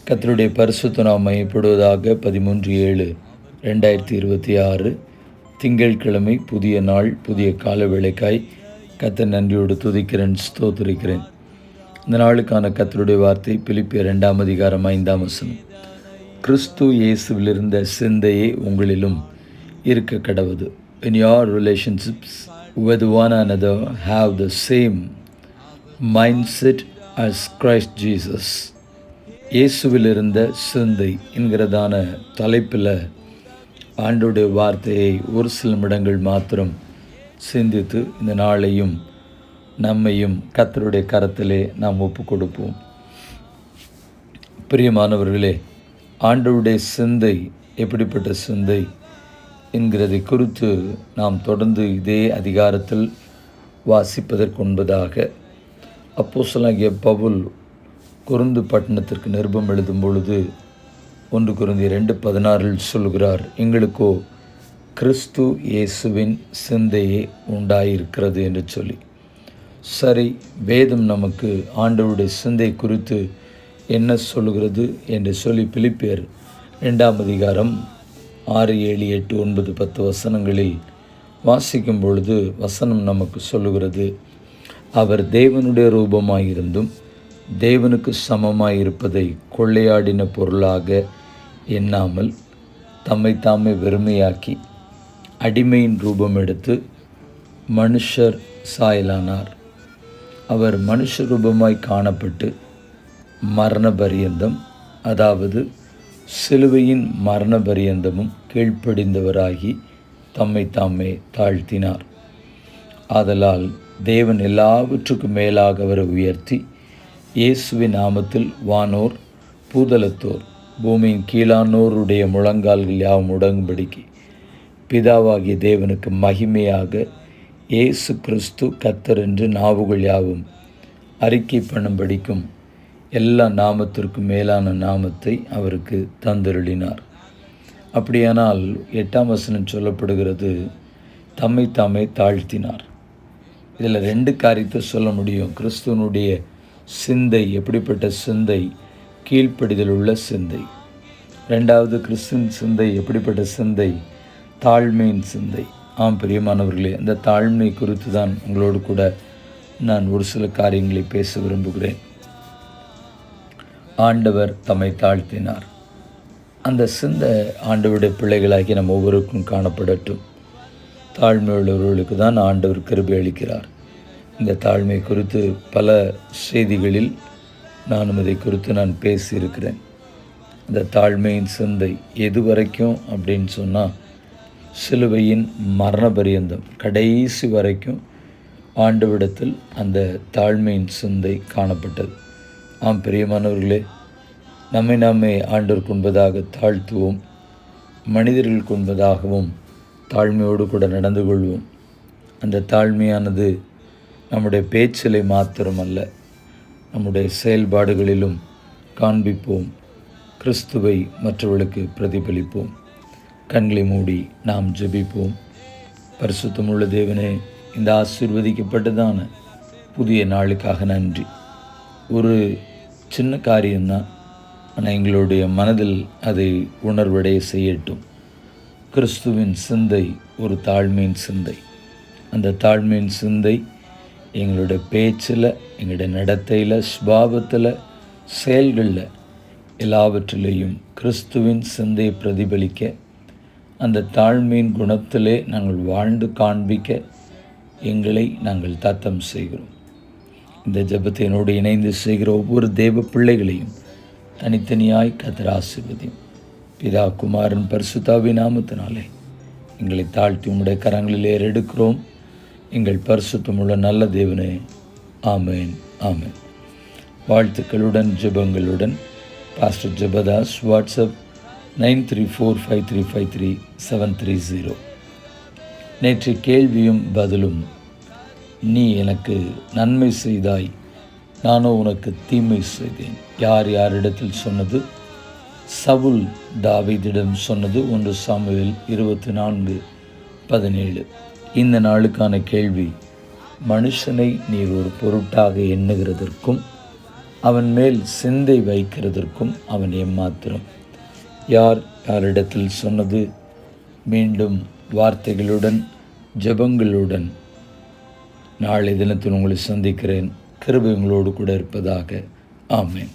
கர்த்தருடைய பரிசுத்த நாமம் மையப்படுவதாக. 13/7/2026 திங்கட்கிழமை, புதிய நாள், புதிய கால வேளைக்காய் கர்த்தர் நன்றியோடு துதிக்கிறேன், ஸ்தோத்திரிக்கிறேன். இந்த நாளுக்கான கர்த்தருடைய வார்த்தை பிலிப்பியர் 2:5 கிறிஸ்து இயேசுவிலிருந்த சிந்தையே உங்களிலும் இருக்க கடவது. In your relationships with one another, have the same mindset as Christ Jesus. இயேசுவிலிருந்த சிந்தை என்கிறதான தலைப்பில் ஆண்டோடைய வார்த்தையை ஒரு சில நிமிடங்கள் மாத்திரம் சிந்தித்து இந்த நாளையும் நம்மையும் கர்த்தருடைய கரத்திலே நாம் ஒப்பு கொடுப்போம். பிரியமானவர்களே, ஆண்டவருடைய சிந்தை எப்படிப்பட்ட சிந்தை என்கிறதை குறித்து நாம் தொடர்ந்து இதே அதிகாரத்தில் வாசிப்பதற்கு முன்பதாக அப்போஸ்தலனாகிய பவுல் கொரிந்து பட்டணத்திற்கு நிருபம் எழுதும் பொழுது 1 கொரிந்தியர் 2:16 சொல்கிறார், எங்களுக்கோ கிறிஸ்து இயேசுவின் சிந்தையே உண்டாயிருக்கிறது என்று சொல்லி. சரி, வேதம் நமக்கு ஆண்டவருடைய சிந்தை குறித்து என்ன சொல்லுகிறது என்று சொல்லி பிலிப்பியர் 2 6, 7, 8, 9, 10 வசனங்களில் வாசிக்கும் பொழுது வசனம் நமக்கு சொல்லுகிறது, அவர் தேவனுடைய ரூபமாயிருந்தும் தேவனுக்கு சமமாயிருப்பதை கொள்ளையாடின பொருளாக எண்ணாமல் தம்மை தாமே வெறுமையாக்கி அடிமையின் ரூபம் எடுத்து மனுஷர் சாயலானார். அவர் மனுஷ ரூபமாய் காணப்பட்டு மரண பரியந்தம், அதாவது சிலுவையின் மரண பரியந்தமும் கீழ்ப்படிந்தவராகி தம்மை தாமே தாழ்த்தினார். ஆதலால் தேவன் எல்லாவற்றுக்கும் மேலாக அவரை உயர்த்தி இயேசுவின் நாமத்தில் வானோர் பூதலத்தோர் பூமியின் கீழானோருடைய முழங்கால்கள் யாவும் முடங்கும்படிக்கு பிதாவாகிய தேவனுக்கு மகிமையாக இயேசு கிறிஸ்து கர்த்தர் என்று நாவுகள் யாவும் அறிக்கை பண்ணும்படிக்கும் எல்லா நாமத்திற்கும் மேலான நாமத்தை அவருக்கு தந்தருளினார். அப்படியானால் 8ஆம் வசனம் சொல்லப்படுகிறது, தம்மை தாமே தாழ்த்தினார். இதில் 2 காரியத்தை சொல்ல முடியும். கிறிஸ்துவனுடைய சிந்தை எப்படிப்பட்ட சிந்தை? கீழ்ப்படிதல் உள்ள சிந்தை. 2வது, கிறிஸ்துவின் சிந்தை எப்படிப்பட்ட சிந்தை? தாழ்மையின் சிந்தை. ஆம் பிரியமானவர்களே, அந்த தாழ்மை குறித்து தான் உங்களோடு கூட நான் ஒரு சில காரியங்களை பேச விரும்புகிறேன். ஆண்டவர் தம்மை தாழ்த்தினார். அந்த சிந்தை ஆண்டவருடைய பிள்ளைகளாகி நம்ம ஒவ்வொருக்கும் காணப்படட்டும். தாழ்மை உள்ளவர்களுக்கு தான் ஆண்டவர் கிருபை அளிக்கிறார். இந்த தாழ்மை குறித்து பல செய்திகளில் நானும் இதை குறித்து நான் பேசியிருக்கிறேன். இந்த தாழ்மையின் சிந்தை எது வரைக்கும் அப்படின்னு சொன்னால், சிலுவையின் மரண பரியந்தம் கடைசி வரைக்கும் ஆண்டவரிடத்தில் அந்த தாழ்மையின் சிந்தை காணப்பட்டது. ஆம் பிரியமானவர்களே, நம்மை நாமே ஆண்டவருக்கு முன்பதாக தாழ்த்துவோம். மனிதர்களுக்கு முன்பதாகவும் தாழ்மையோடு கூட நடந்து கொள்வோம். அந்த தாழ்மையானது நம்முடைய பேச்சிலே மாத்திரமல்ல, நம்முடைய செயல்பாடுகளிலும் காண்பிப்போம். கிறிஸ்துவை மற்றவர்களுக்கு பிரதிபலிப்போம். கண்களை மூடி நாம் ஜெபிப்போம். பரிசுத்தமுள்ள தேவனே, இந்த ஆசீர்வதிக்கப்பட்டதான புதிய நாளுக்காக நன்றி. ஒரு சின்ன காரியம்தான், ஆனால் எங்களுடைய மனதில் அதை உணர்வடைய செய்யட்டும். கிறிஸ்துவின் சிந்தை ஒரு தாழ்மையின் சிந்தை. அந்த தாழ்மையின் சிந்தை எங்களுடைய பேச்சில், எங்களுடைய நடத்தையில், சுபாவத்தில், செயல்களில் எல்லாவற்றிலேயும் கிறிஸ்துவின் சிந்தையை பிரதிபலிக்க, அந்த தாழ்மையின் குணத்திலே நாங்கள் வாழ்ந்து காண்பிக்க எங்களை நாங்கள் தத்தம் செய்கிறோம். இந்த ஜெபத்தை என்னோடு இணைந்து செய்கிற ஒவ்வொரு தேவ பிள்ளைகளையும் தனித்தனியாய் கர்த்தர் ஆசீர்வதியும். பிதா, குமாரன், பரிசுத்தாவின் நாமத்தினாலே எங்களை தாழ்த்தி உம்முடைய கரங்களிலே எடுக்கிறோம். எங்கள் பரிசுத்தமுள்ள நல்ல தேவனே, ஆமேன், ஆமேன். வாழ்த்துக்களுடன் ஜெபங்களுடன் பாஸ்டர் ஜெபதாஸ். வாட்ஸ்அப் 9345353730. நேற்று கேள்வியும் பதிலும். நீ எனக்கு நன்மை செய்தாய், நானோ உனக்கு தீமை செய்தேன். யார் யாரிடத்தில் சொன்னது? சவுல் தாவீதிடம் சொன்னது. 1 சாமுவேல் 24:17. இந்த நாளுக்கான கேள்வி, மனுஷனை நீர் ஒரு பொருட்டாக எண்ணுகிறதற்கும் அவன் மேல் சிந்தை வைக்கிறதற்கும் அவன் ஏமாத்திரம். யார் யாரிடத்தில் சொன்னது? மீண்டும் வார்த்தைகளுடன் ஜெபங்களுடன் நாளை தினத்தில் உங்களை சந்திக்கிறேன். கிருபை உங்களோடு கூட இருப்பதாக. ஆமென்.